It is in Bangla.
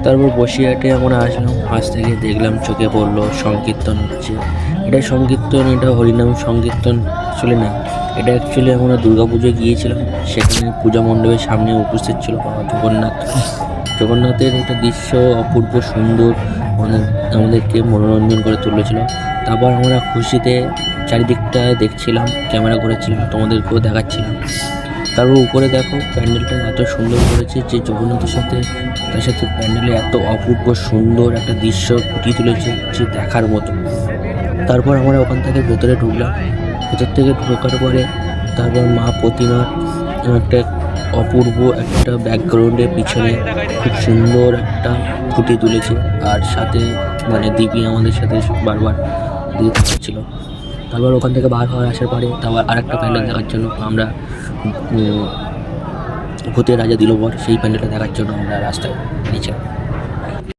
তারপর বসিরহাটে আমরা আসলাম, আসতে গিয়ে দেখলাম, চোখে পড়লো সংকীর্তন হচ্ছে। এটা সংকীর্তন, এটা হরিনাম সংকীর্তন আসলে না, এটা অ্যাকচুয়ালি আমরা দুর্গা পুজোয় গিয়েছিলাম, সেখানে পূজা মণ্ডপের সামনে উপস্থিত ছিল বাবা জগন্নাথ। জগন্নাথের একটা দৃশ্য অপূর্ব সুন্দর, আমাদেরকে মনোরঞ্জন করে তুলেছিল। তারপর আমরা খুশিতে চারিদিকটা দেখছিলাম, ক্যামেরা করেছিলাম, তোমাদেরকেও দেখাচ্ছিলাম। তারপর উপরে দেখো প্যান্ডেলটা এত সুন্দর করেছে যে জগন্নাথের সাথে, তার সাথে প্যান্ডেলে এত অপূর্ব সুন্দর একটা দৃশ্য ফুটিয়ে তুলেছে যে দেখার মতো। তারপর আমরা ওখান থেকে ভেতরে ঢুকলাম। ভেতর থেকে ঢোকার পরে তারপর মা প্রতিমা একটা অপূর্ব একটা ব্যাকগ্রাউন্ডের পিছনে খুব সুন্দর একটা ফুটিয়ে তুলেছে। আর সাথে দিবি আমাদের সাথে বারবার দিয়ে থাকছিল। তারপর ওখান থেকে বার হওয়ার আসার পরে তারপর আরেকটা প্যান্ডেল দেখার জন্য আমরা ভূতের রাজা দিল বর, সেই প্যান্ডেলটা দেখার জন্য আমরা রাস্তায় নিয়েছিলাম।